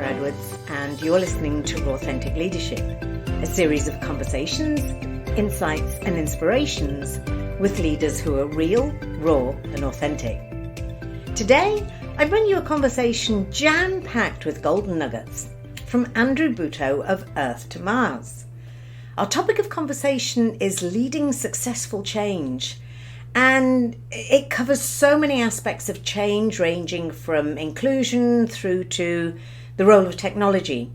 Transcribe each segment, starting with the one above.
Sarah Edwards, and you're listening to Raw Authentic Leadership, a series of conversations, insights, and inspirations with leaders who are real, raw, and authentic. Today, I bring you a conversation jam-packed with golden nuggets from Andrew Butow of Earth2Mars. Our topic of conversation is leading successful change, and it covers so many aspects of change, ranging from inclusion through to the role of technology.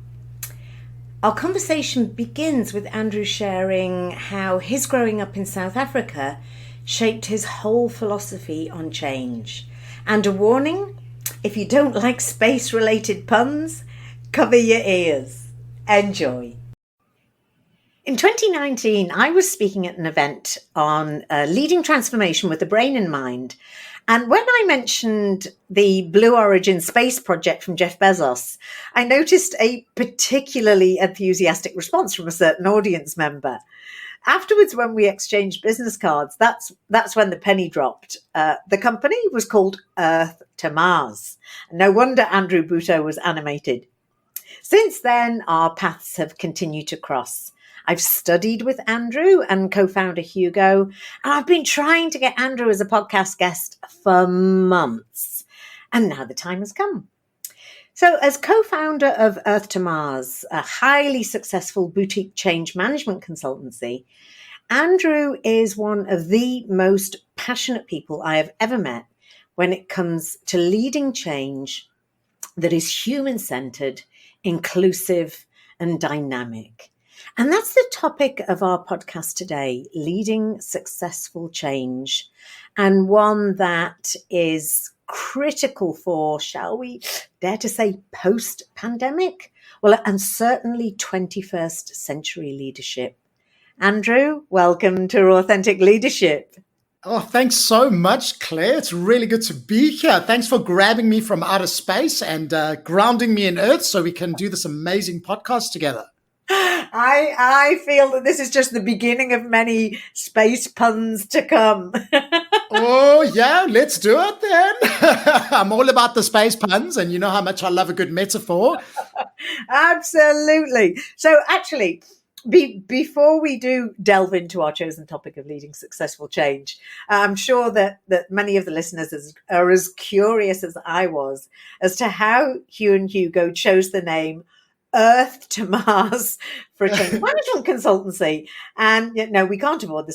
Our conversation begins with Andrew sharing how his growing up in South Africa shaped his whole philosophy on change. And a warning, if you don't like space-related puns, cover your ears. Enjoy. In 2019, I was speaking at an event on leading transformation with the brain in mind. And when I mentioned the Blue Origin space project from Jeff Bezos, I noticed a particularly enthusiastic response from a certain audience member. Afterwards, when we exchanged business cards, that's when the penny dropped. The company was called Earth2Mars. No wonder Andrew Butow was animated. Since then, our paths have continued to cross. I've studied with Andrew and co-founder Hugo, and I've been trying to get Andrew as a podcast guest for months. And now the time has come. So as co-founder of Earth2Mars, a highly successful boutique change management consultancy, Andrew is one of the most passionate people I have ever met when it comes to leading change that is human-centered, inclusive, and dynamic. And that's the topic of our podcast today, leading successful change, and one that is critical for, shall we dare to say, post-pandemic? Well, and certainly 21st century leadership. Andrew, welcome to Authentic Leadership. Oh, thanks so much, Claire. It's really good to be here. Thanks for grabbing me from outer space and grounding me in Earth so we can do this amazing podcast together. I feel that this is just the beginning of many space puns to come. Oh, yeah, let's do it then. I'm all about the space puns, and you know how much I love a good metaphor. Absolutely. So actually, before we do delve into our chosen topic of leading successful change, I'm sure that many of the listeners are as curious as I was as to how Hugh and Hugo chose the name Earth2Mars for a change management consultancy, and no, we can't avoid the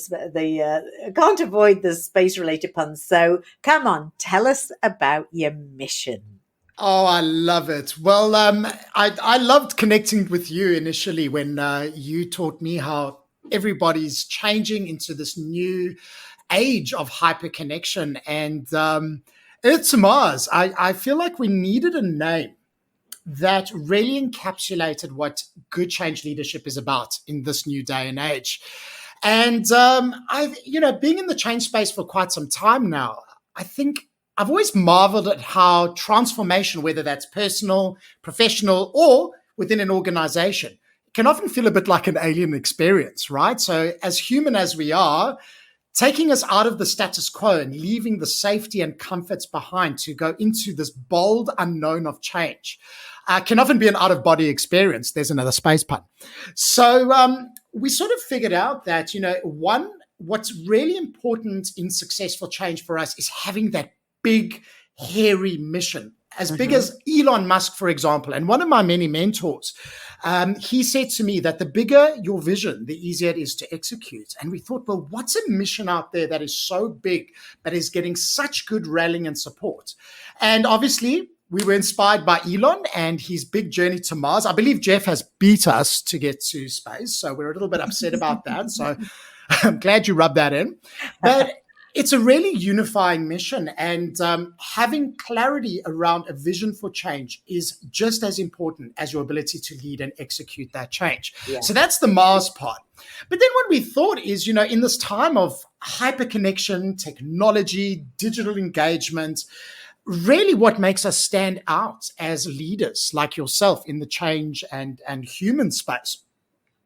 space-related puns. So, come on, tell us about your mission. Oh, I love it. Well, I loved connecting with you initially when you taught me how everybody's changing into this new age of hyperconnection, and Earth2Mars. I feel like we needed a name that really encapsulated what good change leadership is about in this new day and age. And being in the change space for quite some time now, I think I've always marveled at how transformation, whether that's personal, professional, or within an organization, can often feel a bit like an alien experience, right? So as human as we are, taking us out of the status quo and leaving the safety and comforts behind to go into this bold unknown of change can often be an out-of-body experience. There's another space pun. So we sort of figured out that, what's really important in successful change for us is having that big, hairy mission, as big as Elon Musk, for example. And one of my many mentors, he said to me that the bigger your vision, the easier it is to execute. And we thought, well, what's a mission out there that is so big, but is getting such good rallying and support? And obviously, we were inspired by Elon and his big journey to Mars. I believe Jeff has beat us to get to space, so we're a little bit upset about that. So I'm glad you rubbed that in. But it's a really unifying mission, and having clarity around a vision for change is just as important as your ability to lead and execute that change. Yeah. So that's the Mars part. But then what we thought is, in this time of hyperconnection, technology, digital engagement, really what makes us stand out as leaders like yourself in the change and human space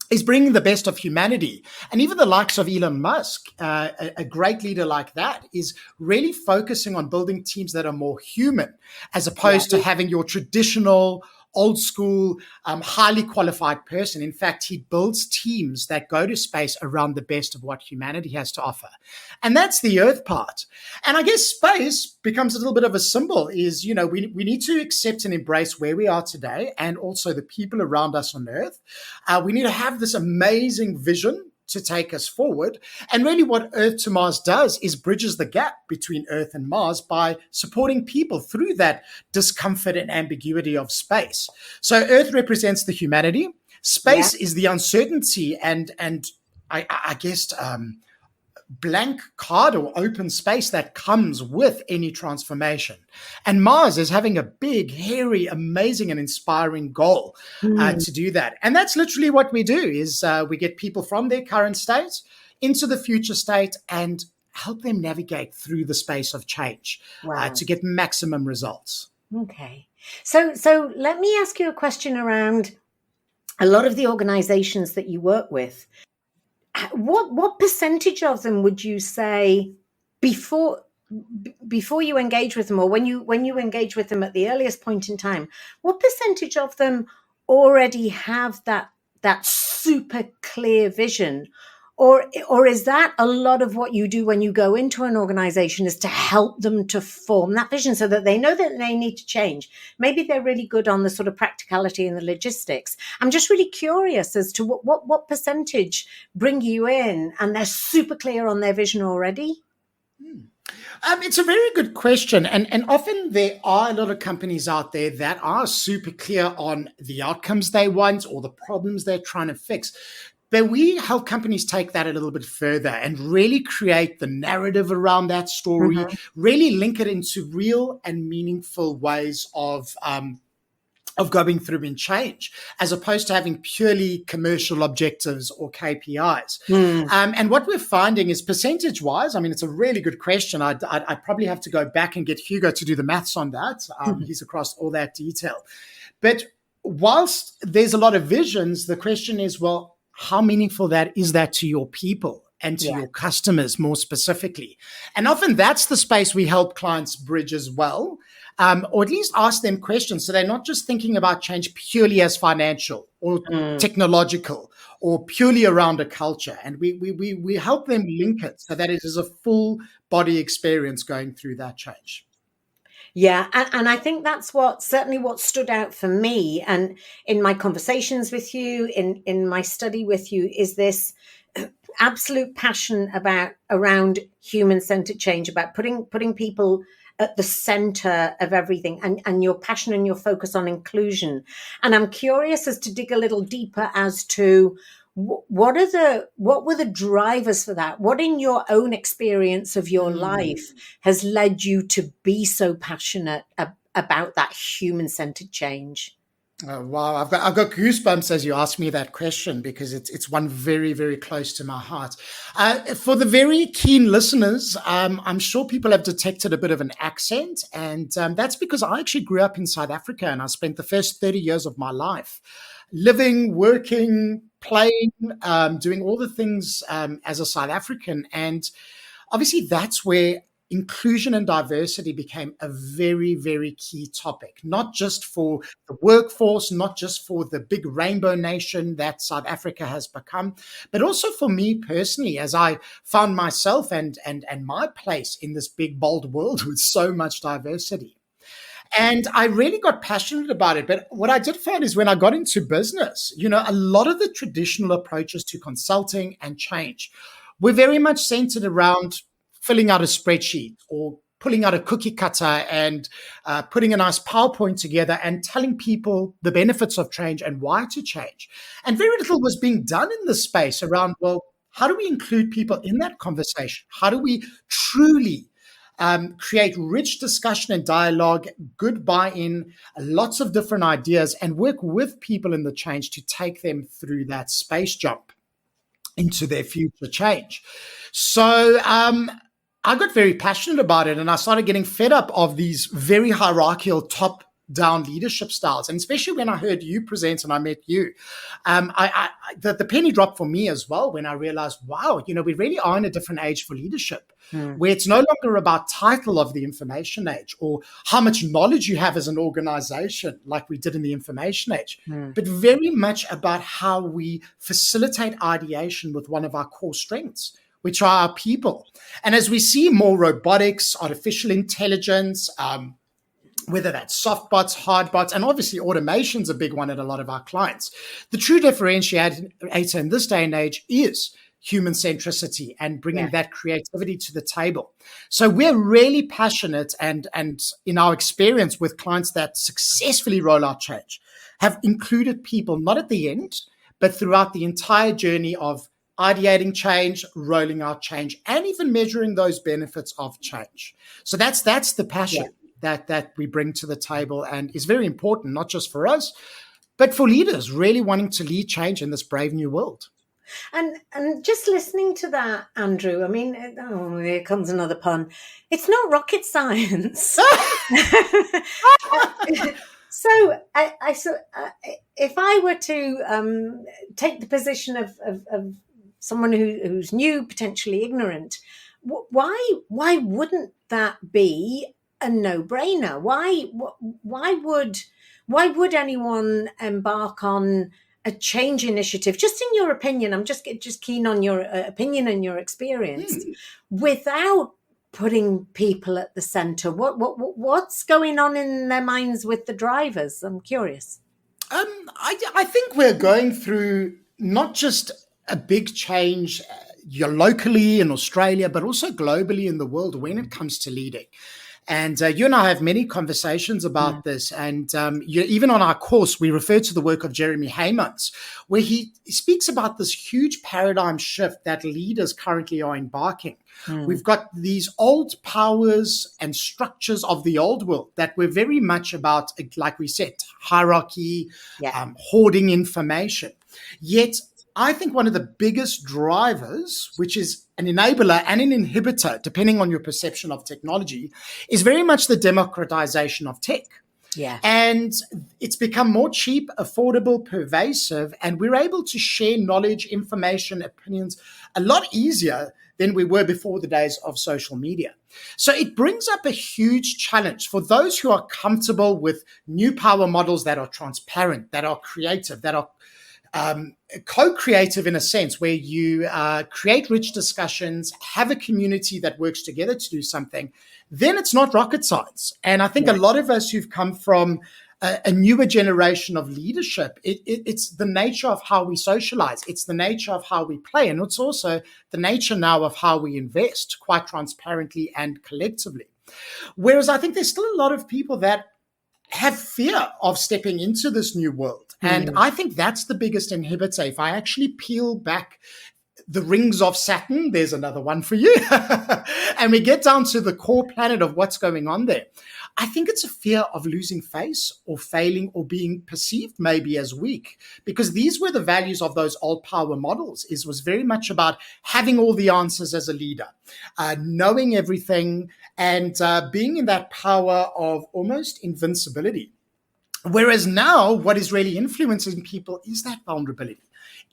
is bringing the best of humanity. And even the likes of Elon Musk, a great leader like that, is really focusing on building teams that are more human, as opposed to having your traditional old school, highly qualified person. In fact, he builds teams that go to space around the best of what humanity has to offer. And that's the Earth part. And I guess space becomes a little bit of a symbol is, we need to accept and embrace where we are today and also the people around us on Earth. We need to have this amazing vision to take us forward. And really what Earth2Mars does is bridges the gap between Earth and Mars by supporting people through that discomfort and ambiguity of space. So Earth represents the humanity. Space is the uncertainty and I guess blank card or open space that comes with any transformation. And Mars is having a big, hairy, amazing, and inspiring goal to do that. And that's literally what we do is we get people from their current state into the future state and help them navigate through the space of change to get maximum results. Okay. So let me ask you a question around a lot of the organizations that you work with. What percentage of them would you say before you engage with them, or when you engage with them at the earliest point in time, what percentage of them already have that super clear vision? Or is that a lot of what you do when you go into an organization is to help them to form that vision so that they know that they need to change? Maybe they're really good on the sort of practicality and the logistics. I'm just really curious as to what percentage bring you in and they're super clear on their vision already? It's a very good question. And often there are a lot of companies out there that are super clear on the outcomes they want or the problems they're trying to fix. But we help companies take that a little bit further and really create the narrative around that story, really link it into real and meaningful ways of going through and change, as opposed to having purely commercial objectives or KPIs. And what we're finding is percentage-wise, I mean, it's a really good question. I'd probably have to go back and get Hugo to do the maths on that. He's across all that detail. But whilst there's a lot of visions, the question is, well, how meaningful is that to your people and to your customers more specifically? And often that's the space we help clients bridge as well, or at least ask them questions. So they're not just thinking about change purely as financial or technological or purely around a culture. And we help them link it so that it is a full body experience going through that change. Yeah. And I think that's certainly what stood out for me. And in my conversations with you, in my study with you, is this absolute passion around human-centered change, about putting people at the center of everything, and your passion and your focus on inclusion. And I'm curious as to dig a little deeper as to what were the drivers for that? What in your own experience of your life has led you to be so passionate about that human-centered change? Oh, wow, I've got goosebumps as you ask me that question, because it's one very, very close to my heart. For the very keen listeners, I'm sure people have detected a bit of an accent, and that's because I actually grew up in South Africa, and I spent the first 30 years of my life living, working, playing, doing all the things as a South African. And obviously that's where inclusion and diversity became a very, very key topic, not just for the workforce, not just for the big rainbow nation that South Africa has become, but also for me personally, as I found myself and my place in this big, bold world with so much diversity. And I really got passionate about it. But what I did find is when I got into business, a lot of the traditional approaches to consulting and change were very much centered around filling out a spreadsheet or pulling out a cookie cutter and putting a nice PowerPoint together and telling people the benefits of change and why to change. And very little was being done in this space around, well, how do we include people in that conversation? How do we truly create rich discussion and dialogue, good buy-in, lots of different ideas, and work with people in the change to take them through that space jump into their future change. So I got very passionate about it, and I started getting fed up of these very hierarchical top down leadership styles. And especially when I heard you present and I met you, the penny dropped for me as well when I realized, wow, we really are in a different age for leadership, where it's no longer about title of the information age or how much knowledge you have as an organization like we did in the information age, but very much about how we facilitate ideation with one of our core strengths, which are our people. And as we see more robotics, artificial intelligence, whether that's soft bots, hard bots, and obviously automation's a big one at a lot of our clients, the true differentiator in this day and age is human centricity and bringing that creativity to the table. So we're really passionate and in our experience with clients that successfully roll out change have included people not at the end, but throughout the entire journey of ideating change, rolling out change, and even measuring those benefits of change. So that's the passion that we bring to the table and is very important, not just for us, but for leaders really wanting to lead change in this brave new world. And just listening to that, Andrew, I mean, here comes another pun. It's not rocket science. So if I were to take the position of someone who's new, potentially ignorant, why wouldn't that be a no-brainer? Why would anyone embark on a change initiative, just in your opinion? I'm just keen on your opinion and your experience, without putting people at the center. What's going on in their minds with the drivers? I'm curious. I think we're going through not just a big change locally in Australia, but also globally in the world when it comes to leading. And you and I have many conversations about this. And even on our course, we refer to the work of Jeremy Haymans, where he speaks about this huge paradigm shift that leaders currently are embarking. We've got these old powers and structures of the old world that were very much about, like we said, hierarchy, hoarding information. Yet, I think one of the biggest drivers, which is an enabler and an inhibitor, depending on your perception of technology, is very much the democratization of tech. Yeah. And it's become more cheap, affordable, pervasive, and we're able to share knowledge, information, opinions a lot easier than we were before the days of social media. So it brings up a huge challenge for those who are comfortable with new power models that are transparent, that are creative, that are co-creative in a sense, where you create rich discussions, have a community that works together to do something, then it's not rocket science. And I think a lot of us who've come from a newer generation of leadership, it's the nature of how we socialize. It's the nature of how we play. And it's also the nature now of how we invest quite transparently and collectively. Whereas I think there's still a lot of people that have fear of stepping into this new world. And I think that's the biggest inhibitor. If I actually peel back the rings of Saturn, there's another one for you, and we get down to the core planet of what's going on there, I think it's a fear of losing face or failing or being perceived maybe as weak, because these were the values of those old power models. It was very much about having all the answers as a leader, knowing everything, and being in that power of almost invincibility. Whereas now what is really influencing people is that vulnerability,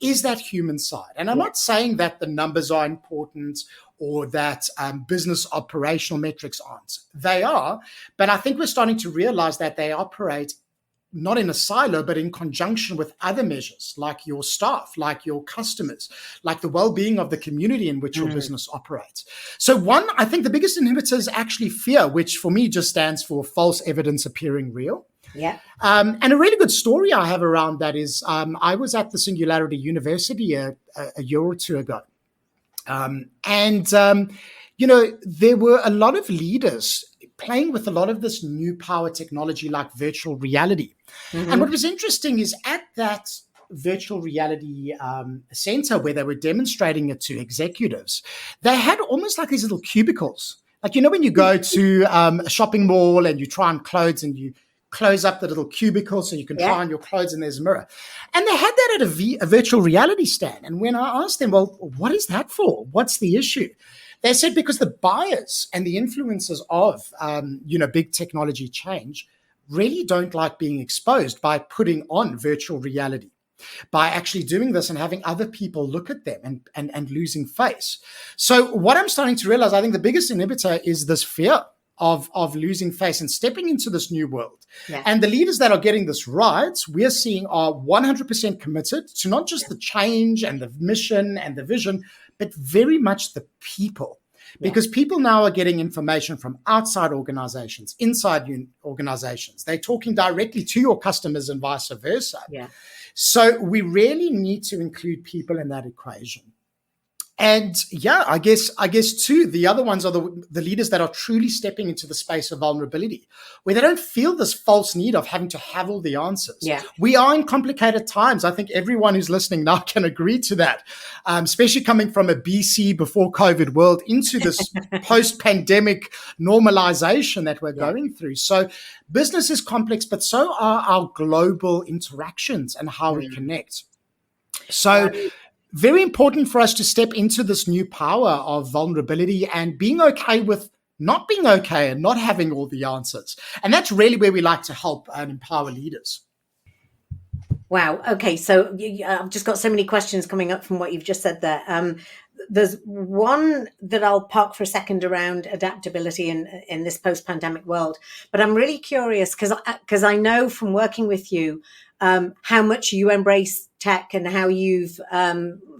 is that human side. And I'm not saying that the numbers are important or that business operational metrics aren't. They are, but I think we're starting to realize that they operate not in a silo, but in conjunction with other measures like your staff, like your customers, like the well-being of the community in which your business operates. So one, I think the biggest inhibitor is actually fear, which for me just stands for false evidence appearing real. Yeah. And a really good story I have around that is I was at the Singularity University a year or two ago. There were a lot of leaders playing with a lot of this new power technology like virtual reality. And what was interesting is at that virtual reality center where they were demonstrating it to executives, they had almost like these little cubicles. Like, when you go to a shopping mall and you try on clothes and you close up the little cubicle so you can try on your clothes and there's a mirror. And they had that at a virtual reality stand. And when I asked them, well, what is that for? What's the issue? They said because the buyers and the influencers of, big technology change really don't like being exposed by putting on virtual reality, by actually doing this and having other people look at them and losing face. So what I'm starting to realize, I think the biggest inhibitor is this fear of losing face and stepping into this new world. Yeah. And the leaders that are getting this right, we're seeing are 100% committed to not just the change and the mission and the vision, but very much the people. Because people now are getting information from outside organizations, inside organizations. They're talking directly to your customers and vice versa. Yeah. So we really need to include people in that equation. And I guess too, the other ones are the leaders that are truly stepping into the space of vulnerability, where they don't feel this false need of having to have all the answers. Yeah. We are in complicated times. I think everyone who's listening now can agree to that, especially coming from a BC before COVID world into this post-pandemic normalization that we're going through. So business is complex, but so are our global interactions and how we connect. So very important for us to step into this new power of vulnerability and being okay with not being okay and not having all the answers. And that's really where we like to help and empower leaders. Wow. Okay. So I've just got so many questions coming up from what you've just said there. There's one that I'll park for a second around adaptability in this post-pandemic world. But I'm really curious because I know from working with you how much you embrace tech and how you've,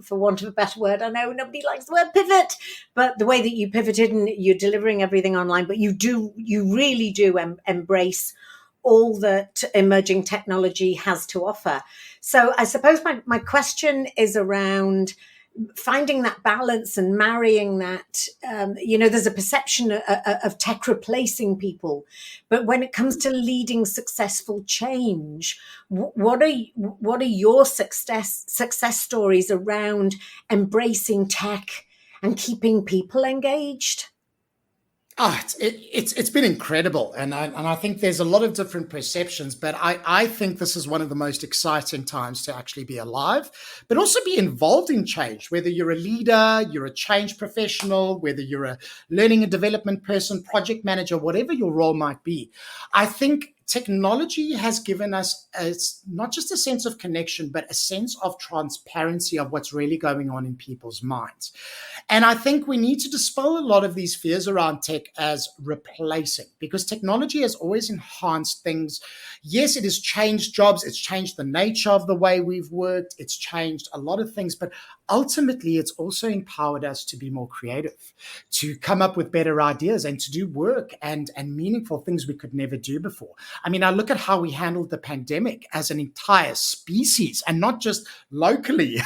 for want of a better word, I know nobody likes the word pivot, but the way that you pivoted and you're delivering everything online, but you really do embrace all that emerging technology has to offer. So I suppose my question is around finding that balance and marrying that. There's a perception of tech replacing people, but when it comes to leading successful change, what are your success stories around embracing tech and keeping people engaged? It's been incredible. And I think there's a lot of different perceptions, but I think this is one of the most exciting times to actually be alive, but also be involved in change, whether you're a leader, you're a change professional, whether you're a learning and development person, project manager, whatever your role might be. I think technology has given us not just a sense of connection, but a sense of transparency of what's really going on in people's minds. And I think we need to dispel a lot of these fears around tech as replacing, because technology has always enhanced things. Yes, it has changed jobs. It's changed the nature of the way we've worked. It's changed a lot of things, but ultimately it's also empowered us to be more creative, to come up with better ideas and to do work and meaningful things we could never do before. I mean, I look at how we handled the pandemic as an entire species and not just locally.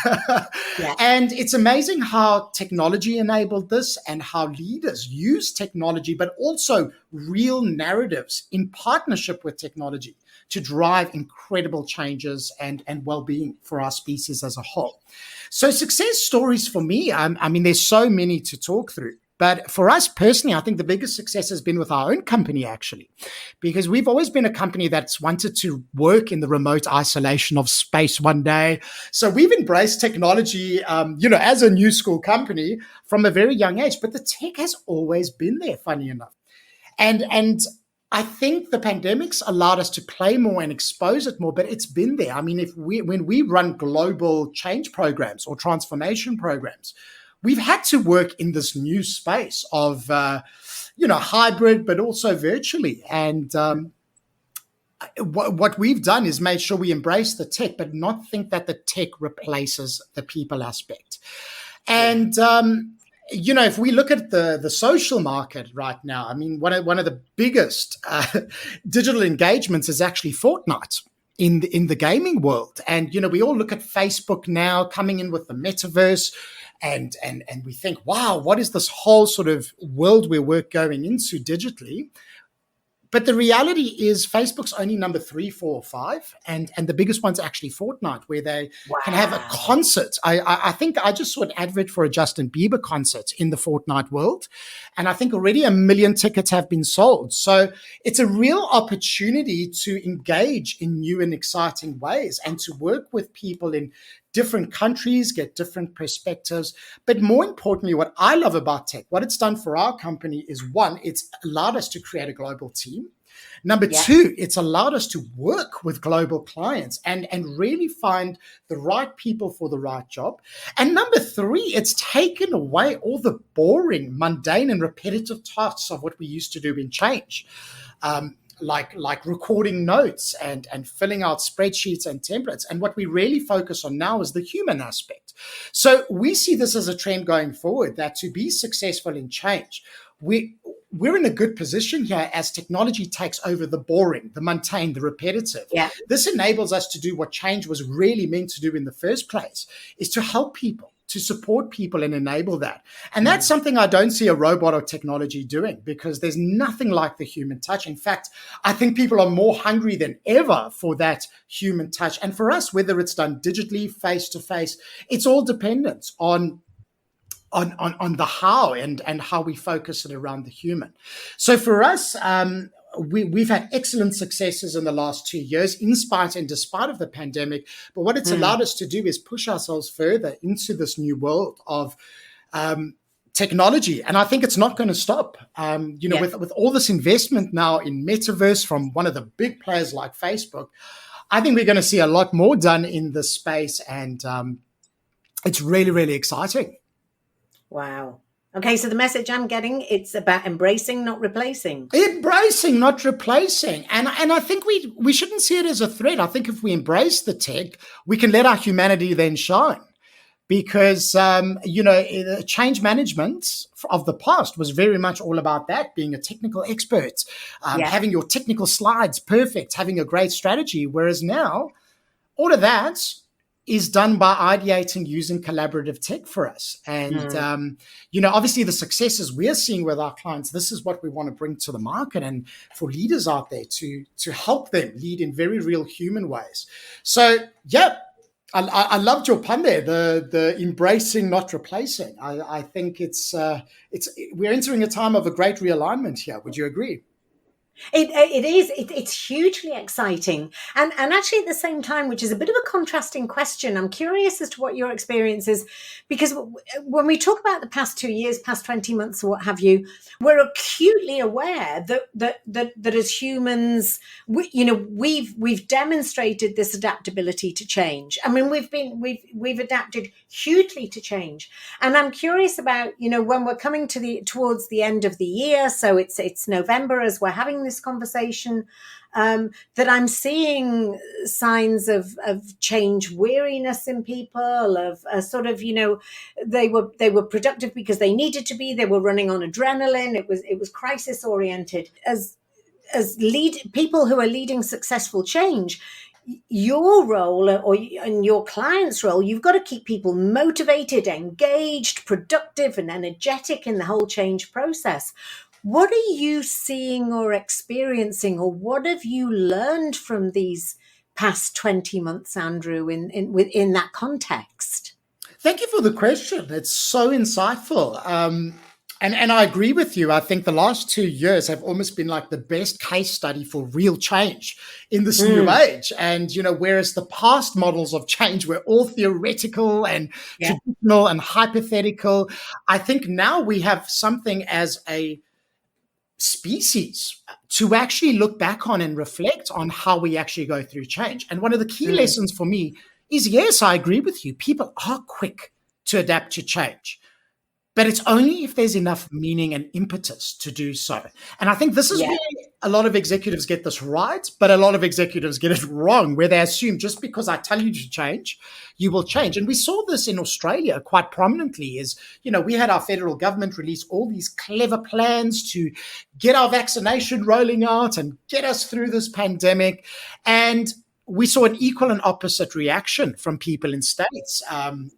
Yeah. And it's amazing how technology enabled this and how leaders use technology, but also real narratives in partnership with technology to drive incredible changes and well-being for our species as a whole. So success stories for me, I mean, there's so many to talk through. But for us personally, I think the biggest success has been with our own company, actually, because we've always been a company that's wanted to work in the remote isolation of space one day. So we've embraced technology, as a new school company from a very young age. But the tech has always been there, funny enough. And I think the pandemic's allowed us to play more and expose it more, but it's been there. I mean, when we run global change programs or transformation programs, we've had to work in this new space of, hybrid, but also virtually. And what we've done is made sure we embrace the tech, but not think that the tech replaces the people aspect. And, if we look at the social market right now, I mean, one of the biggest digital engagements is actually Fortnite in the gaming world. And, we all look at Facebook now coming in with the metaverse. And we think, wow, what is this whole sort of world where we're going into digitally? But the reality is Facebook's only number 3, 4, or 5. And the biggest one's actually Fortnite, where they can have a concert. I think I just saw an advert for a Justin Bieber concert in the Fortnite world. And I think already 1 million tickets have been sold. So it's a real opportunity to engage in new and exciting ways and to work with people in different countries, get different perspectives. But more importantly, what I love about tech, what it's done for our company is, one, it's allowed us to create a global team. Number Yeah. two, it's allowed us to work with global clients and really find the right people for the right job. And number three, it's taken away all the boring, mundane, and repetitive tasks of what we used to do in change. Like recording notes and filling out spreadsheets and templates. And what we really focus on now is the human aspect. So we see this as a trend going forward, that to be successful in change, we're in a good position here as technology takes over the boring, the mundane, the repetitive. Yeah. This enables us to do what change was really meant to do in the first place, is to help people, to support people and enable that. And that's something I don't see a robot or technology doing, because there's nothing like the human touch. In fact, I think people are more hungry than ever for that human touch. And for us, whether it's done digitally, face to face, it's all dependent on the how and how we focus it around the human. So for us, we've had excellent successes in the last 2 years, in spite and despite of the pandemic. But what it's allowed us to do is push ourselves further into this new world of technology. And I think it's not going to stop. With all this investment now in metaverse from one of the big players like Facebook, I think we're going to see a lot more done in this space. And it's really, really exciting. Wow. Okay, so the message I'm getting, it's about embracing, not replacing. Embracing, not replacing. And I think we shouldn't see it as a threat. I think if we embrace the tech, we can let our humanity then shine. Because, change management of the past was very much all about that, being a technical expert, having your technical slides perfect, having a great strategy. Whereas now, all of that is done by ideating using collaborative tech for us. And, obviously the successes we're seeing with our clients, this is what we want to bring to the market and for leaders out there to help them lead in very real human ways. So, I loved your pun there, the embracing, not replacing. I think we're entering a time of a great realignment here. Would you agree? It is. It's hugely exciting. And actually at the same time, which is a bit of a contrasting question, I'm curious as to what your experience is, because when we talk about the past 2 years, past 20 months or what have you, we're acutely aware that as humans, we've demonstrated this adaptability to change. I mean, we've adapted hugely to change. And I'm curious about, when we're coming towards the end of the year, so it's November as we're having this conversation, that I'm seeing signs of change weariness in people, of sort of, they were productive because they needed to be, they were running on adrenaline, it was crisis oriented. As people who are leading successful change, your role and your client's role, you've got to keep people motivated, engaged, productive and energetic in the whole change process. What are you seeing or experiencing, or what have you learned from these past 20 months, Andrew, within that context? Thank you for the question. It's so insightful. And I agree with you. I think the last 2 years have almost been like the best case study for real change in this new age. And, whereas the past models of change were all theoretical and traditional and hypothetical, I think now we have something as a species to actually look back on and reflect on how we actually go through change. And one of the key lessons for me is, yes, I agree with you. People are quick to adapt to change, but it's only if there's enough meaning and impetus to do so. And I think this is where a lot of executives get this right, but a lot of executives get it wrong, where they assume just because I tell you to change, you will change. And we saw this in Australia quite prominently is, we had our federal government release all these clever plans to get our vaccination rolling out and get us through this pandemic. And we saw an equal and opposite reaction from people in states.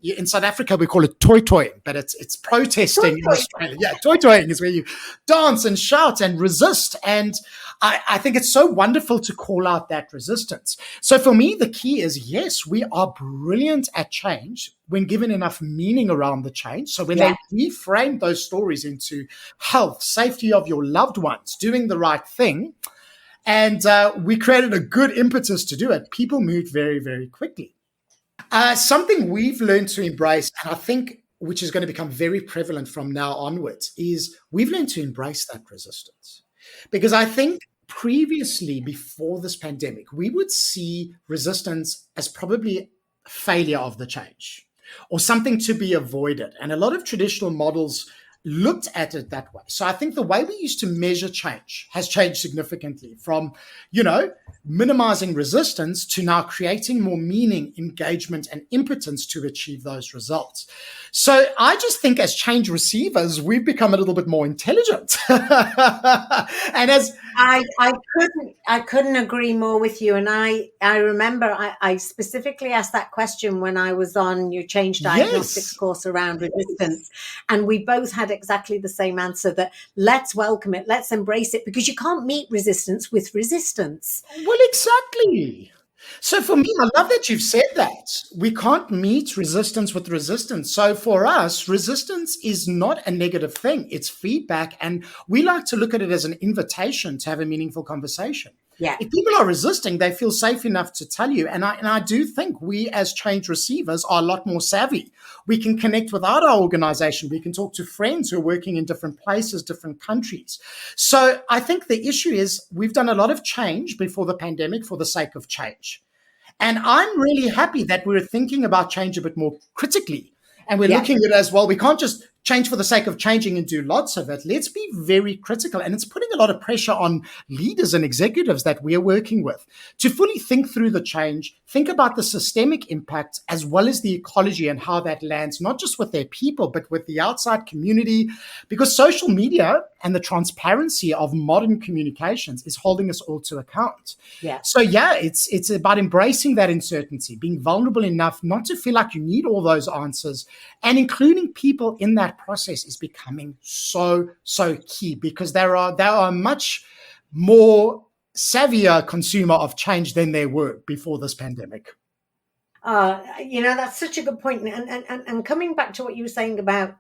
In South Africa, we call it toy-toying, but it's protesting in Australia. Yeah, toy-toying is where you dance and shout and resist. And I think it's so wonderful to call out that resistance. So for me, the key is, yes, we are brilliant at change when given enough meaning around the change. So when they reframe those stories into health, safety of your loved ones, doing the right thing, and we created a good impetus to do it, people moved very, very quickly. Something we've learned to embrace, and I think which is going to become very prevalent from now onwards, is we've learned to embrace that resistance. Because I think previously, before this pandemic, we would see resistance as probably failure of the change or something to be avoided. And a lot of traditional models looked at it that way. So I think the way we used to measure change has changed significantly from, minimizing resistance to now creating more meaning, engagement, and impotence to achieve those results. So I just think as change receivers, we've become a little bit more intelligent. And as I couldn't agree more with you. And I remember I specifically asked that question when I was on your change diagnostics course around resistance. And we both had exactly the same answer, that let's welcome it, let's embrace it, because you can't meet resistance with resistance. Well, exactly. So for me, I love that you've said that. We can't meet resistance with resistance. So for us, resistance is not a negative thing. It's feedback. And we like to look at it as an invitation to have a meaningful conversation. Yeah. If people are resisting, they feel safe enough to tell you. And I do think we as change receivers are a lot more savvy. We can connect without our organization. We can talk to friends who are working in different places, different countries. So I think the issue is we've done a lot of change before the pandemic for the sake of change. And I'm really happy that we're thinking about change a bit more critically. And we're looking at it as, well, we can't just change for the sake of changing and do lots of it. Let's be very critical. And it's putting a lot of pressure on leaders and executives that we are working with to fully think through the change, think about the systemic impact as well as the ecology and how that lands, not just with their people, but with the outside community, because social media and the transparency of modern communications is holding us all to account. Yeah. So it's about embracing that uncertainty, being vulnerable enough not to feel like you need all those answers, and including people in that process is becoming so key, because they are much more savvier consumer of change than they were before this pandemic. That's such a good point. And coming back to what you were saying about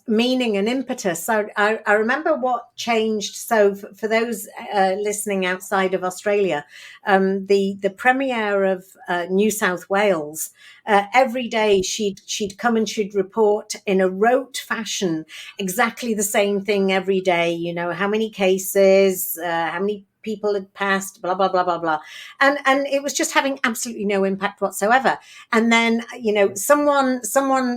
meaning and impetus. So I remember what changed. So for those listening outside of Australia, the Premier of New South Wales, every day she'd come and she'd report in a rote fashion exactly the same thing every day. How many cases, how many people had passed, blah, blah, blah, blah, blah. And it was just having absolutely no impact whatsoever. And then, someone,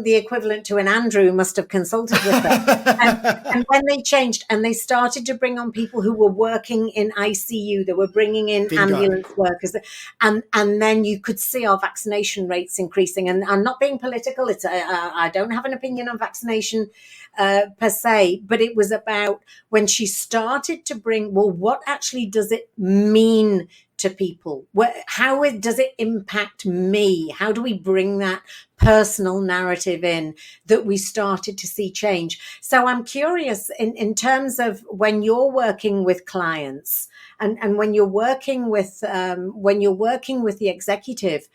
the equivalent to an Andrew must have consulted with her. and when they changed and they started to bring on people who were working in ICU, they were bringing in ambulance workers. And then you could see our vaccination rates increasing. And I'm not being political. I don't have an opinion on vaccination per se, but it was about when she started to bring, well, what actually does it mean to people? How does it impact me? How do we bring that personal narrative in, that we started to see change? So I'm curious in terms of when you're working with clients and when you're working with the executive,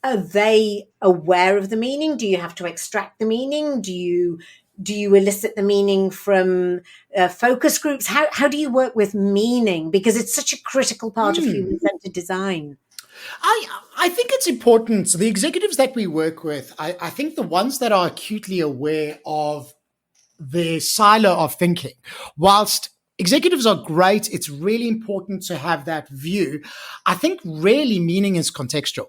are they aware of the meaning? Do you have to extract the meaning? Do you elicit the meaning from focus groups? How do you work with meaning? Because it's such a critical part of human-centered design. I think it's important. So the executives that we work with, I think the ones that are acutely aware of the silo of thinking, whilst executives are great, it's really important to have that view. I think really meaning is contextual.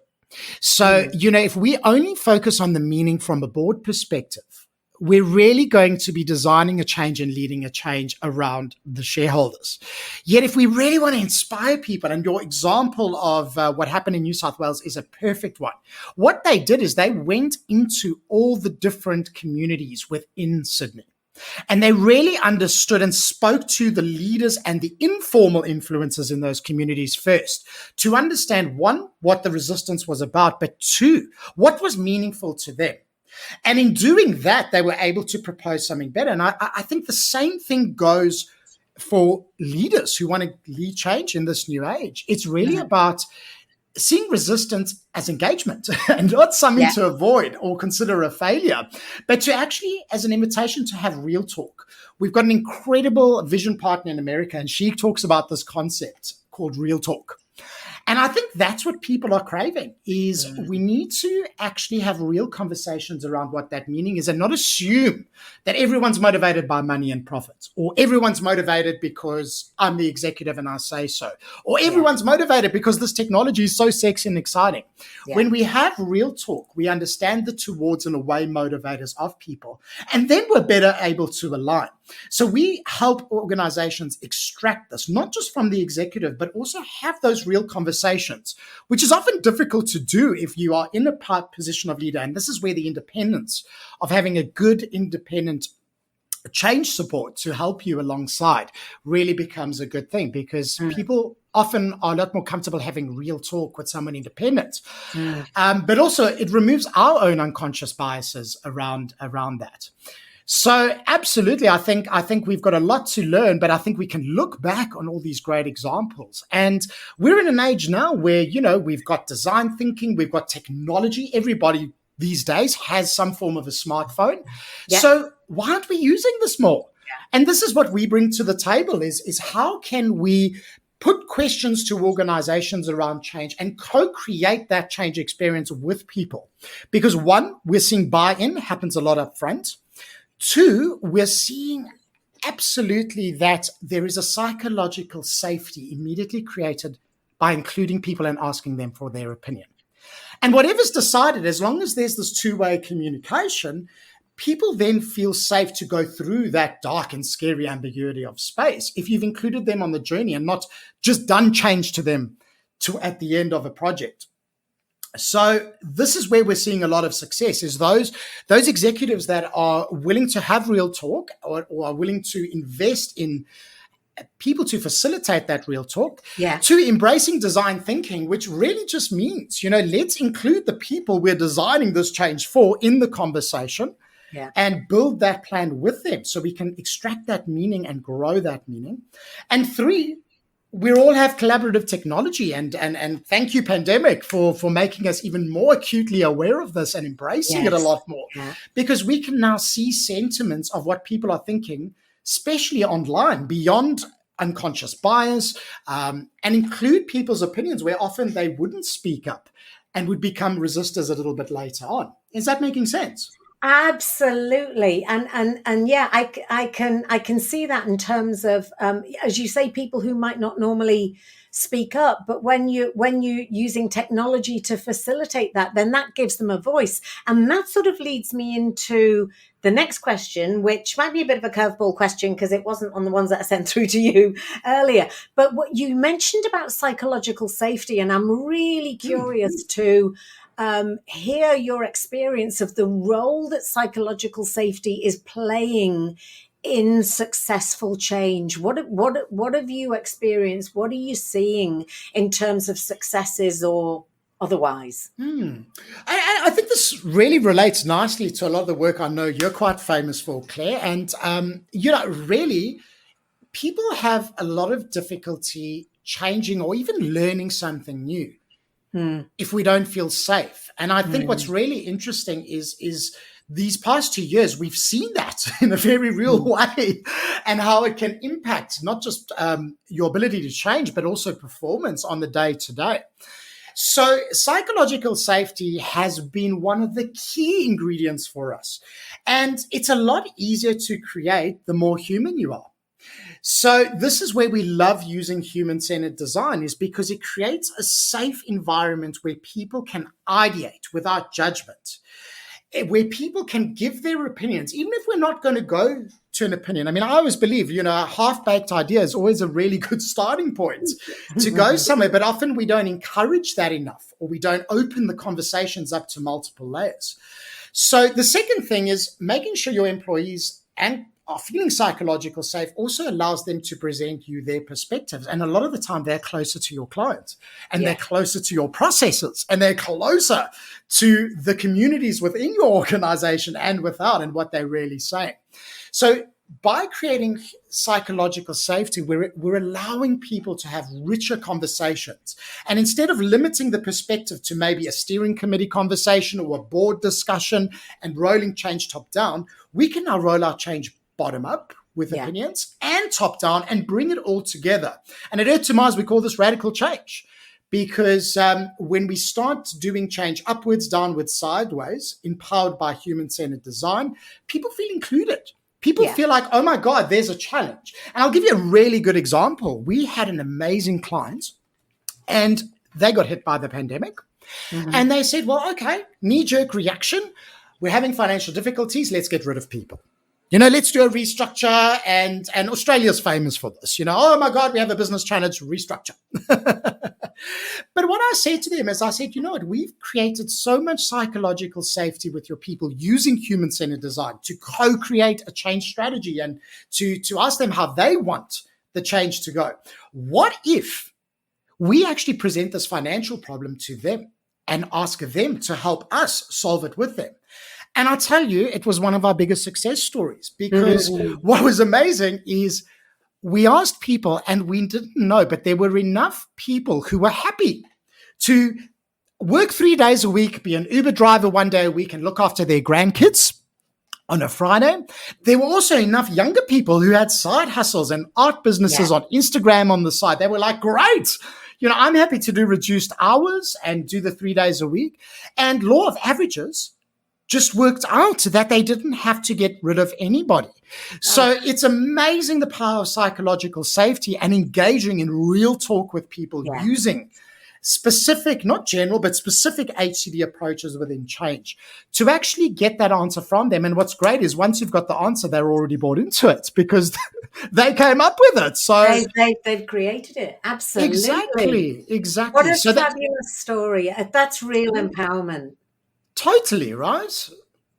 So, if we only focus on the meaning from a board perspective, we're really going to be designing a change and leading a change around the shareholders. Yet if we really want to inspire people, and your example of what happened in New South Wales is a perfect one. What they did is they went into all the different communities within Sydney. And they really understood and spoke to the leaders and the informal influencers in those communities first to understand, one, what the resistance was about, but two, what was meaningful to them. And in doing that, they were able to propose something better. And I think the same thing goes for leaders who want to lead change in this new age. It's really about seeing resistance as engagement and not something to avoid or consider a failure, but to actually as an invitation to have real talk. We've got an incredible vision partner in America, and she talks about this concept called real talk. And I think that's what people are craving is we need to actually have real conversations around what that meaning is and not assume that everyone's motivated by money and profits, or everyone's motivated because I'm the executive and I say so, or everyone's motivated because this technology is so sexy and exciting. When we have real talk, we understand the towards and away motivators of people, and then we're better able to align. So we help organizations extract this, not just from the executive, but also have those real conversations, which is often difficult to do if you are in a position of leader. And this is where the independence of having a good independent change support to help you alongside really becomes a good thing, because people often are a lot more comfortable having real talk with someone independent. But also it removes our own unconscious biases around that. So absolutely, I think we've got a lot to learn, but I think we can look back on all these great examples. And we're in an age now where, we've got design thinking, we've got technology. Everybody these days has some form of a smartphone. Yeah. So why aren't we using this more? Yeah. And this is what we bring to the table is how can we put questions to organizations around change and co-create that change experience with people? Because one, we're seeing buy-in happens a lot up front. Two, we're seeing absolutely that there is a psychological safety immediately created by including people and asking them for their opinion. And whatever's decided, as long as there's this two-way communication, people then feel safe to go through that dark and scary ambiguity of space if you've included them on the journey and not just done change to them at the end of a project. So this is where we're seeing a lot of success, is those executives that are willing to have real talk or are willing to invest in people to facilitate that real talk, to embracing design thinking, which really just means, let's include the people we're designing this change for in the conversation and build that plan with them so we can extract that meaning and grow that meaning. And three, we all have collaborative technology, and thank you, pandemic, for making us even more acutely aware of this and embracing it a lot more, because we can now see sentiments of what people are thinking, especially online, beyond unconscious bias, and include people's opinions where often they wouldn't speak up and would become resistors a little bit later on. Is that making sense? Absolutely. And yeah, I can see that in terms of, as you say, people who might not normally speak up, but when you're using technology to facilitate that, then that gives them a voice. And that sort of leads me into the next question, which might be a bit of a curveball question because it wasn't on the ones that I sent through to you earlier. But what you mentioned about psychological safety, and I'm really curious to hear your experience of the role that psychological safety is playing in successful change. What have you experienced? What are you seeing in terms of successes or otherwise? I think this really relates nicely to a lot of the work I know you're quite famous for, Claire. And, really, people have a lot of difficulty changing or even learning something new if we don't feel safe. And I think what's really interesting is these past 2 years, we've seen that in a very real way, and how it can impact not just your ability to change, but also performance on the day to day. So psychological safety has been one of the key ingredients for us. And it's a lot easier to create the more human you are. So this is where we love using human-centered design, is because it creates a safe environment where people can ideate without judgment, where people can give their opinions, even if we're not going to go to an opinion. I mean, I always believe, a half-baked idea is always a really good starting point to go somewhere, but often we don't encourage that enough, or we don't open the conversations up to multiple layers. So the second thing is making sure your employees are feeling psychological safe also allows them to present you their perspectives. And a lot of the time they're closer to your clients, and they're closer to your processes, and they're closer to the communities within your organization and without, and what they're really saying. So by creating psychological safety, we're allowing people to have richer conversations. And instead of limiting the perspective to maybe a steering committee conversation or a board discussion and rolling change top down, we can now roll out change bottom up with opinions, and top down, and bring it all together. And at Earth2Mars, we call this radical change, because when we start doing change upwards, downwards, sideways, empowered by human-centered design, people feel included. People feel like, oh my God, there's a challenge. And I'll give you a really good example. We had an amazing client and they got hit by the pandemic. And they said, well, okay, knee-jerk reaction. We're having financial difficulties. Let's get rid of people. Let's do a restructure. And Australia's famous for this. Oh my God, we have a business challenge, restructure. But what I said to them is I said, you know what, we've created so much psychological safety with your people using human-centered design to co-create a change strategy and to ask them how they want the change to go. What if we actually present this financial problem to them and ask them to help us solve it with them? And I'll tell you, it was one of our biggest success stories, because what was amazing is we asked people and we didn't know, but there were enough people who were happy to work 3 days a week, be an Uber driver 1 day a week and look after their grandkids on a Friday. There were also enough younger people who had side hustles and art businesses on Instagram on the side. They were like, great. I'm happy to do reduced hours and do the 3 days a week. And law of averages just worked out that they didn't have to get rid of anybody. So it's amazing the power of psychological safety and engaging in real talk with people using specific, not general, but specific HCD approaches within change to actually get that answer from them. And what's great is once you've got the answer, they're already bought into it because they came up with it. So they've created it. Absolutely. Exactly. What a fabulous story. That's real empowerment. Totally, right?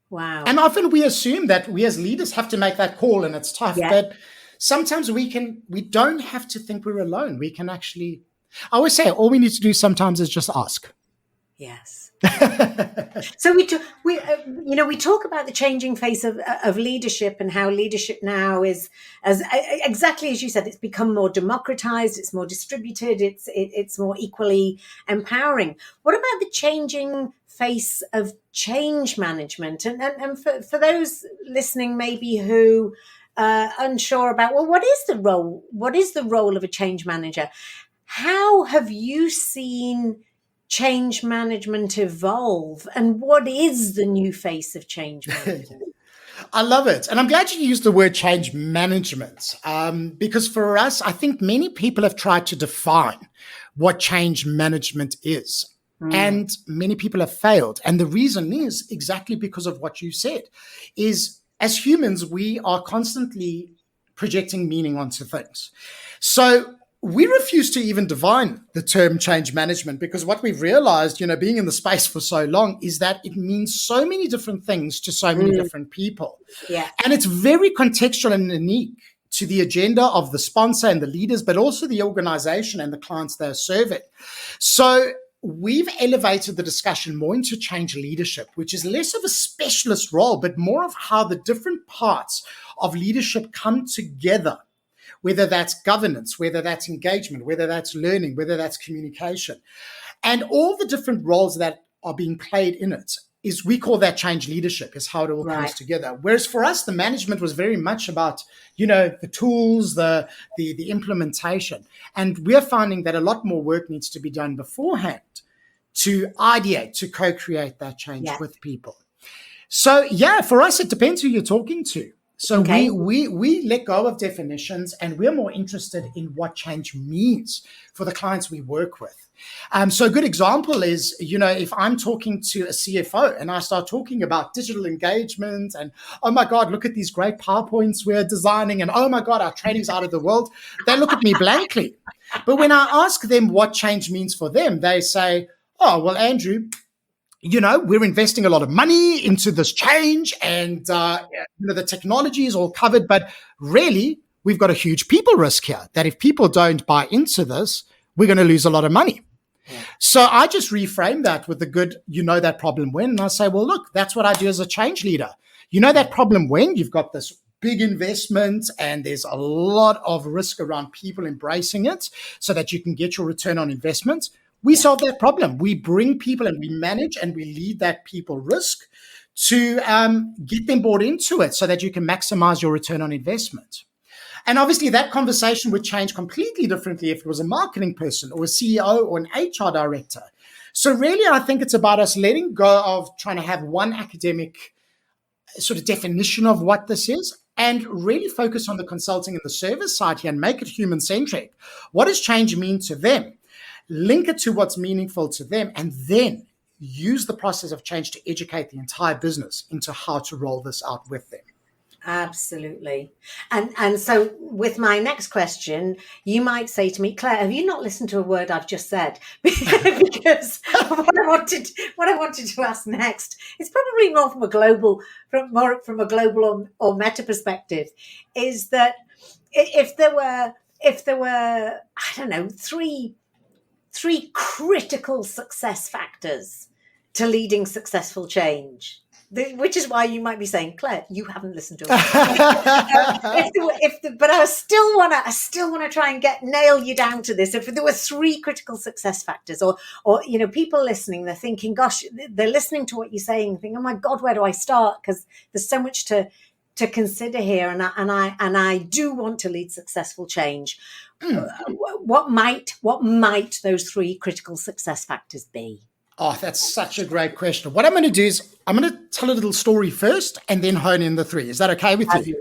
Wow. And often we assume that we as leaders have to make that call and it's tough, but sometimes we don't have to think we're alone. We can actually, I always say, all we need to do sometimes is just ask. Yes. So we talk about the changing face of leadership and how leadership now is, as exactly as you said, it's become more democratized, it's more distributed, it's more equally empowering. What about the changing face of change management? And for those listening maybe who are unsure about, well, what is the role of a change manager? How have you seen change management evolve, and what is the new face of change management? I love it. And I'm glad you used the word change management, because for us, I think many people have tried to define what change management is. And many people have failed. And the reason is exactly because of what you said, is as humans, we are constantly projecting meaning onto things. So we refuse to even define the term change management, because what we've realized, being in the space for so long, is that it means so many different things to so many different people. Yeah. And it's very contextual and unique to the agenda of the sponsor and the leaders, but also the organization and the clients they're serving. So we've elevated the discussion more into change leadership, which is less of a specialist role, but more of how the different parts of leadership come together, whether that's governance, whether that's engagement, whether that's learning, whether that's communication, and all the different roles that are being played in it. Is we call that change leadership, is how it all comes together. Whereas for us, the management was very much about, the tools, the implementation. And we're finding that a lot more work needs to be done beforehand to ideate, to co-create that change with people. So for us, it depends who you're talking to. So we let go of definitions, and we're more interested in what change means for the clients we work with. So a good example is, if I'm talking to a CFO and I start talking about digital engagement and, oh my God, look at these great PowerPoints we're designing, and oh my God, our training's out of the world, they look at me blankly. But when I ask them what change means for them, they say, oh, well, Andrew, we're investing a lot of money into this change, and the technology is all covered, but really we've got a huge people risk here, that if people don't buy into this, we're going to lose a lot of money. Yeah. So I just reframe that with the good, that problem when, and I say, well, look, that's what I do as a change leader. That problem when you've got this big investment and there's a lot of risk around people embracing it so that you can get your return on investment. We solve that problem. We bring people and we manage and we lead that people risk to get them bought into it so that you can maximize your return on investment. And obviously that conversation would change completely differently if it was a marketing person or a CEO or an HR director. So really, I think it's about us letting go of trying to have one academic sort of definition of what this is and really focus on the consulting and the service side here and make it human-centric. What does change mean to them? Link it to what's meaningful to them, and then use the process of change to educate the entire business into how to roll this out with them. Absolutely. And so with my next question, you might say to me, Claire, have you not listened to a word I've just said? Because what I wanted to ask next is probably more from a global or meta perspective, is that if there were, I don't know, three critical success factors to leading successful change, which is why you might be saying, Claire, you haven't listened to it. But I still want to try and nail you down to this. If there were three critical success factors, or people listening, they're thinking, gosh, they're listening to what you're saying, thinking, oh my God, where do I start? Because there's so much to consider here, and I do want to lead successful change. What might those three critical success factors be? Oh, that's such a great question. What I'm going to do is I'm going to tell a little story first and then hone in the three. Is that okay with you?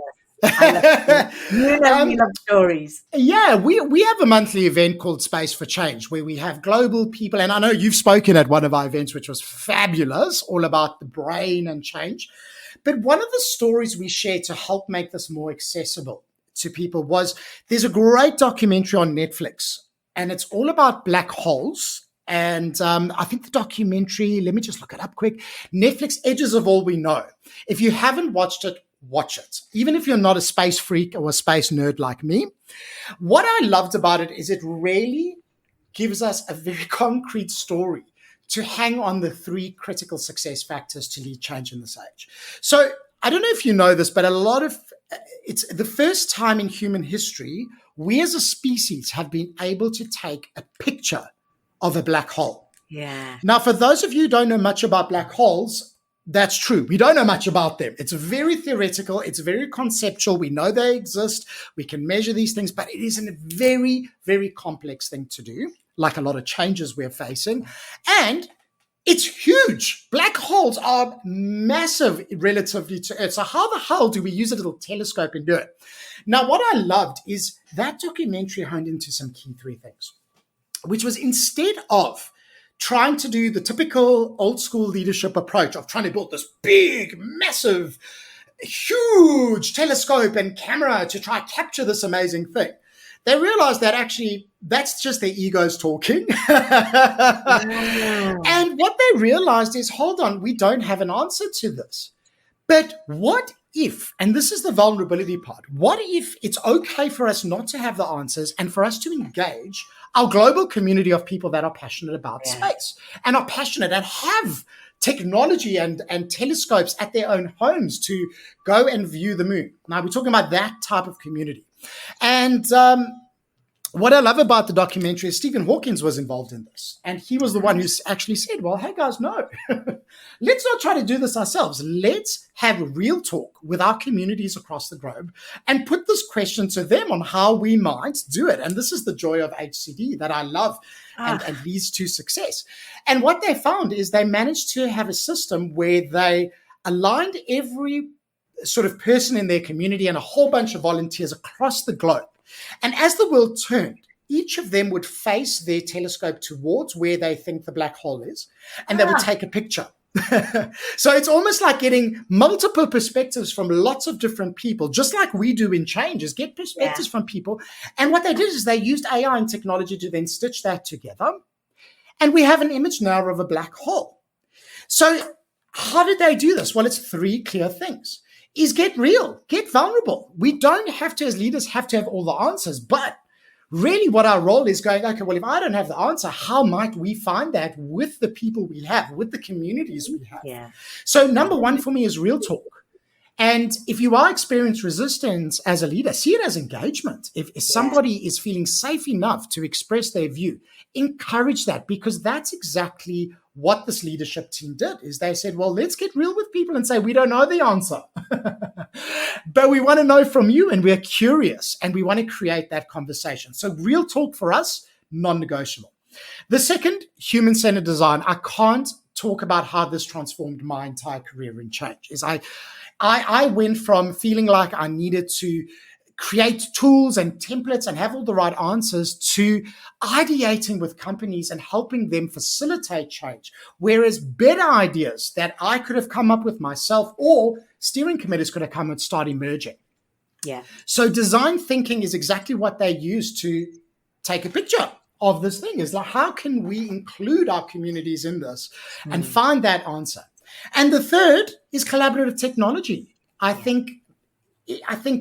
You love stories. Yeah, we have a monthly event called Space for Change where we have global people. And I know you've spoken at one of our events, which was fabulous, all about the brain and change. But one of the stories we share to help make this more accessible to people was there's a great documentary on Netflix, and it's all about black holes. And I think the documentary, let me just look it up quick, Netflix, Edges of All We Know. If you haven't watched it, watch it. Even if you're not a space freak or a space nerd like me. What I loved about it is it really gives us a very concrete story to hang on the three critical success factors to lead change in this age. So I don't know if you know this, but it's the first time in human history we as a species have been able to take a picture of a black hole. Yeah. Now, for those of you who don't know much about black holes, that's true. We don't know much about them. It's very theoretical. It's very conceptual. We know they exist. We can measure these things, but it is a very, very complex thing to do, like a lot of changes we're facing. And it's huge. Black holes are massive relatively to Earth. So how the hell do we use a little telescope and do it? Now, what I loved is that documentary honed into some key three things, which was instead of trying to do the typical old school leadership approach of trying to build this big, massive, huge telescope and camera to try to capture this amazing thing, they realized that actually that's just their egos talking. And what they realized is, hold on, we don't have an answer to this. But what if, and this is the vulnerability part, what if it's okay for us not to have the answers and for us to engage our global community of people that are passionate about space and are passionate and have technology and telescopes at their own homes to go and view the moon. Now, we're talking about that type of community. And what I love about the documentary is Stephen Hawking was involved in this. And he was the one who actually said, well, hey guys, no, let's not try to do this ourselves. Let's have real talk with our communities across the globe and put this question to them on how we might do it. And this is the joy of HCD that I love and leads to success. And what they found is they managed to have a system where they aligned every sort of person in their community and a whole bunch of volunteers across the globe. And as the world turned, each of them would face their telescope towards where they think the black hole is, and they would take a picture. So it's almost like getting multiple perspectives from lots of different people, just like we do in Changes, get perspectives from people. And what they did is they used AI and technology to then stitch that together. And we have an image now of a black hole. So how did they do this? Well, it's three clear things. Is get real, get vulnerable. We don't have to, as leaders, have to have all the answers, but really what our role is going, okay, well, if I don't have the answer, how might we find that with the people we have, with the communities we have? Yeah. So number one for me is real talk. And if you are experiencing resistance as a leader, see it as engagement. If somebody is feeling safe enough to express their view, encourage that, because that's exactly what this leadership team did, is they said, well, let's get real with people and say, we don't know the answer. But we want to know from you, and we're curious, and we want to create that conversation. So real talk for us, non-negotiable. The second, human-centered design. I can't talk about how this transformed my entire career in change. I went from feeling like I needed to create tools and templates and have all the right answers to ideating with companies and helping them facilitate change. Whereas better ideas that I could have come up with myself or steering committees could have come and start emerging. Yeah. So design thinking is exactly what they use to take a picture of this thing. Is like, how can we include our communities in this and find that answer? And the third is collaborative technology. I think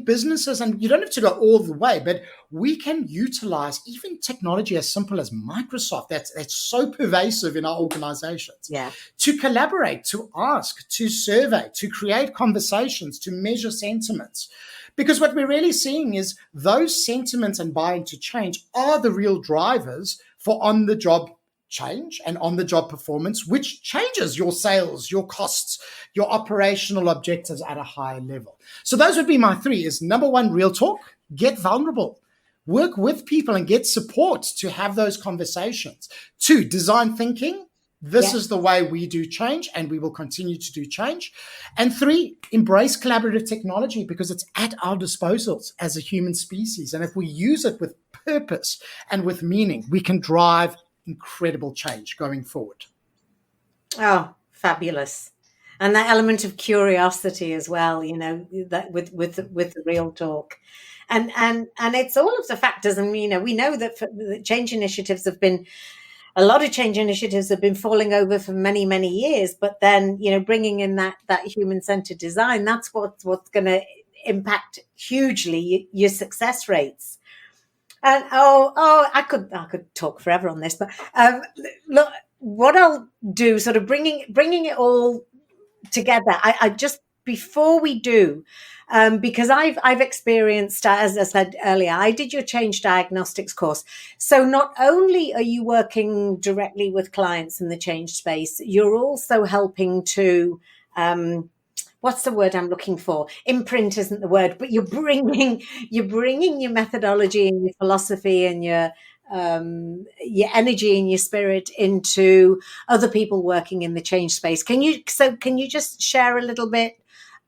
businesses, and you don't have to go all the way, but we can utilize even technology as simple as Microsoft, that's so pervasive in our organizations, to collaborate, to ask, to survey, to create conversations, to measure sentiments. Because what we're really seeing is those sentiments and buying to change are the real drivers for on-the-job change and on-the-job performance, which changes your sales, your costs, your operational objectives at a higher level. So those would be my three: is number one, real talk, get vulnerable, work with people and get support to have those conversations. Two, design thinking. This is the way we do change, and we will continue to do change. And three, embrace collaborative technology, because it's at our disposals as a human species. And if we use it with purpose and with meaning, we can drive incredible change going forward. Oh, fabulous. And that element of curiosity as well, you know, that with the real talk. And it's all of the factors. And, you know, we know that change initiatives have been, a lot of change initiatives have been falling over for many, many years. But then, you know, bringing in that human-centered design, that's what's going to impact hugely your success rates. And I could talk forever on this, but look, what I'll do, sort of bringing it all together. I just, before we do, because I've experienced, as I said earlier, I did your change diagnostics course. So not only are you working directly with clients in the change space, you're also helping to what's the word I'm looking for? Imprint isn't the word, but you're bringing your methodology and your philosophy and your energy and your spirit into other people working in the change space. Can you just share a little bit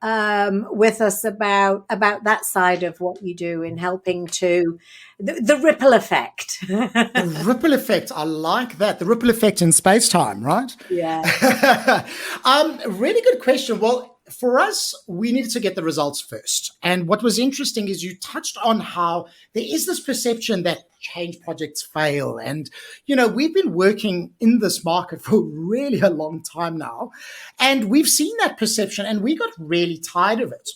with us about that side of what you do in helping to the ripple effect? The ripple effect, I like that. The ripple effect in space-time, right? Yeah. Really good question. Well, for us, we needed to get the results first. And what was interesting is you touched on how there is this perception that change projects fail. And, you know, we've been working in this market for really a long time now. And we've seen that perception and we got really tired of it.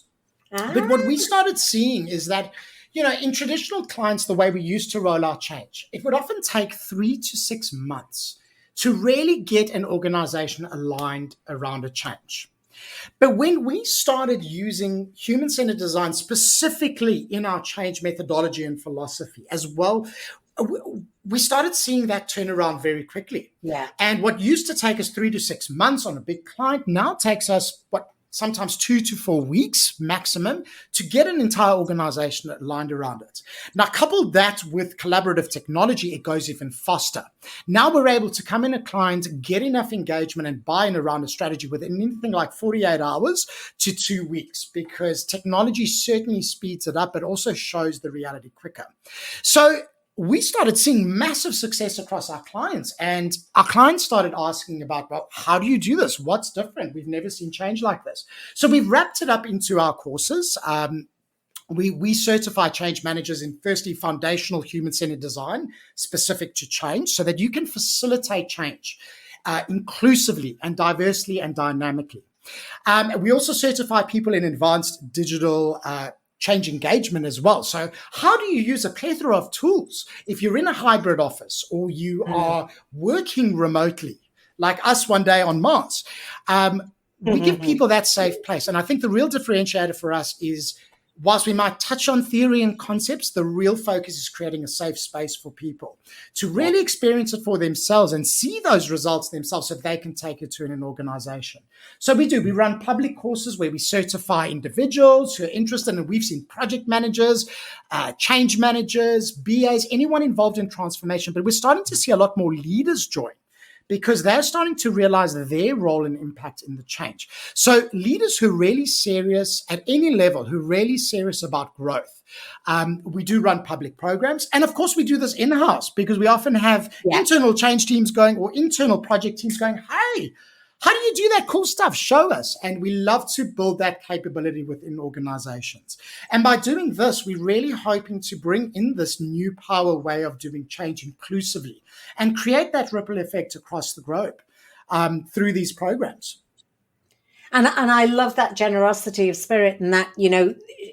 But what we started seeing is that, you know, in traditional clients, the way we used to roll out change, it would often take 3 to 6 months to really get an organization aligned around a change. But when we started using human-centered design specifically in our change methodology and philosophy as well, we started seeing that turn around very quickly. Yeah. And what used to take us 3 to 6 months on a big client now takes us, sometimes 2 to 4 weeks maximum to get an entire organization aligned around it. Now, couple that with collaborative technology, it goes even faster. Now we're able to come in a client, get enough engagement and buy-in around a strategy within anything like 48 hours to 2 weeks, because technology certainly speeds it up, but also shows the reality quicker. So we started seeing massive success across our clients, and our clients started asking about, well, how do you do this? What's different? We've never seen change like this. So we've wrapped it up into our courses. We certify change managers in, firstly, foundational human-centered design specific to change so that you can facilitate change inclusively and diversely and dynamically. We also certify people in advanced digital change engagement as well. So how do you use a plethora of tools if you're in a hybrid office or you are working remotely, like us one day on Mars? We give people that safe place. And I think the real differentiator for us is whilst we might touch on theory and concepts, the real focus is creating a safe space for people to really experience it for themselves and see those results themselves so they can take it to an organization. So we run public courses where we certify individuals who are interested, and we've seen project managers, change managers, BAs, anyone involved in transformation, but we're starting to see a lot more leaders join, because they're starting to realize their role and impact in the change. So leaders who are really serious at any level, who are really serious about growth, we do run public programs. And of course, we do this in-house because we often have internal change teams going, or internal project teams going, hey, how do you do that cool stuff? Show us. And we love to build that capability within organizations. And by doing this, we're really hoping to bring in this new power way of doing change inclusively and create that ripple effect across the globe through these programs. And I love that generosity of spirit, and that,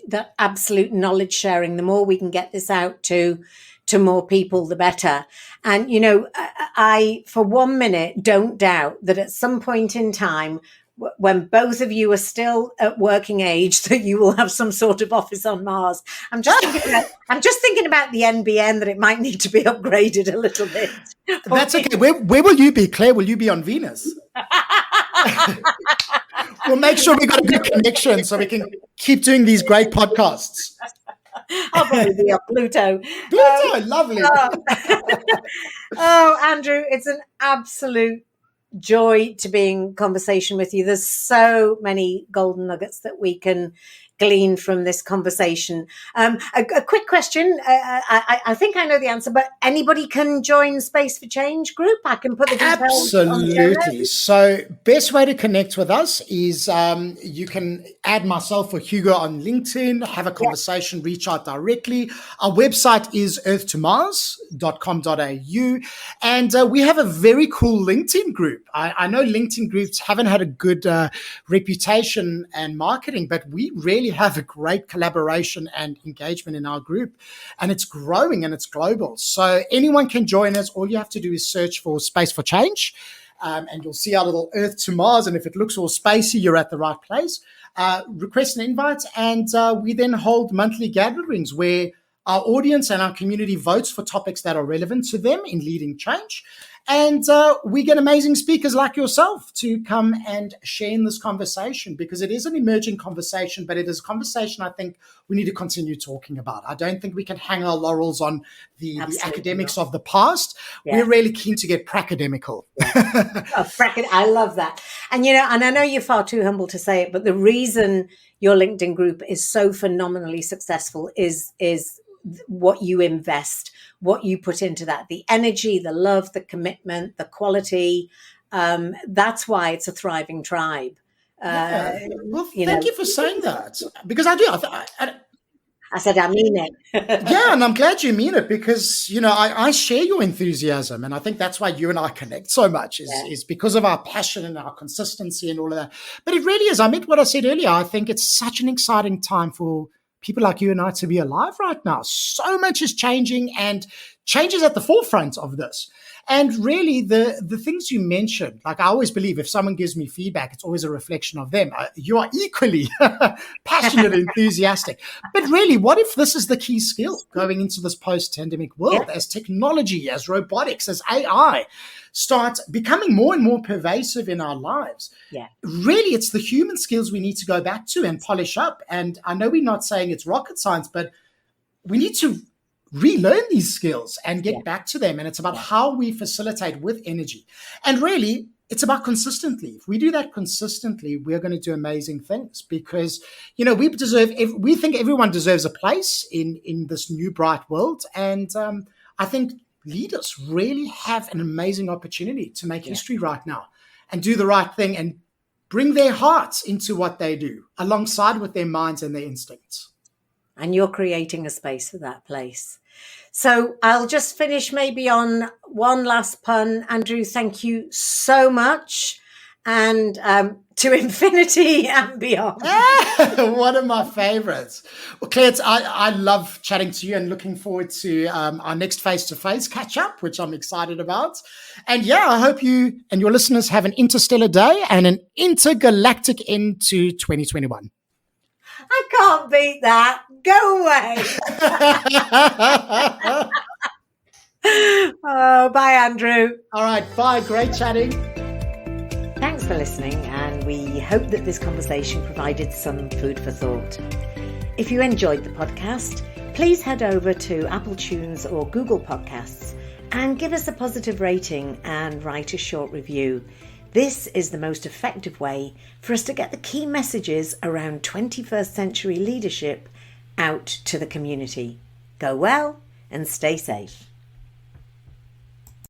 that absolute knowledge sharing. The more we can get this out to more people, the better. And, I, for 1 minute, don't doubt that at some point in time, when both of you are still at working age, that you will have some sort of office on Mars. I'm just thinking about the NBN, that it might need to be upgraded a little bit. That's okay. Where will you be, Claire? Will you be on Venus? We'll make sure we got a good connection so we can keep doing these great podcasts. I'll probably be on Pluto. Lovely. Oh, Andrew, it's an absolute joy to be in conversation with you. There's so many golden nuggets that we can glean from this conversation. A quick question. I think I know the answer, but anybody can join Space for Change group? I can put the details. Absolutely. So best way to connect with us is you can add myself or Hugo on LinkedIn, have a conversation, reach out directly. Our website is earth2mars.com.au. And we have a very cool LinkedIn group. I know LinkedIn groups haven't had a good reputation and marketing, but we really have a great collaboration and engagement in our group, and it's growing and it's global. So anyone can join us. All you have to do is search for Space for Change, and you'll see our little Earth to Mars. And if it looks all spacey, you're at the right place. Request an invite, and we then hold monthly gatherings where our audience and our community votes for topics that are relevant to them in leading change. And we get amazing speakers like yourself to come and share in this conversation, because it is an emerging conversation, but it is a conversation I think we need to continue talking about. I don't think we can hang our laurels on the academics of the past. Yeah. We're really keen to get pracademical. I love that. And, and I know you're far too humble to say it, but the reason your LinkedIn group is so phenomenally successful is what you invest, what you put into that, the energy, the love, the commitment, the quality. That's why it's a thriving tribe. Well, thank you for saying that, because I do. I said, I mean it. Yeah, and I'm glad you mean it, because, I share your enthusiasm, and I think that's why you and I connect so much is because of our passion and our consistency and all of that. But it really is. I meant what I said earlier. I think it's such an exciting time for people like you and I to be alive right now. So much is changing, and change is at the forefront of this. And really, the things you mentioned, like I always believe if someone gives me feedback, it's always a reflection of them. You are equally passionate and enthusiastic. But really, what if this is the key skill going into this post-pandemic world, as technology, as robotics, as AI start becoming more and more pervasive in our lives? Yeah. Really, it's the human skills we need to go back to and polish up. And I know we're not saying it's rocket science, but we need to relearn these skills and get back to them. And it's about how we facilitate with energy. And really, it's about consistently. If we do that consistently, we're going to do amazing things, because, we think everyone deserves a place in this new bright world. And I think leaders really have an amazing opportunity to make history right now and do the right thing and bring their hearts into what they do alongside with their minds and their instincts. And you're creating a space for that place. So I'll just finish maybe on one last pun. Andrew, thank you so much. And to infinity and beyond. One of my favorites. Well, Claire, I love chatting to you and looking forward to our next face-to-face catch-up, which I'm excited about. And I hope you and your listeners have an interstellar day and an intergalactic end to 2021. I can't beat that. Go away. Oh, bye, Andrew. All right, bye. Great chatting. Thanks for listening, and we hope that this conversation provided some food for thought. If you enjoyed the podcast, please head over to Apple Tunes or Google Podcasts and give us a positive rating and write a short review. This is the most effective way for us to get the key messages around 21st century leadership out to the community. Go well and stay safe.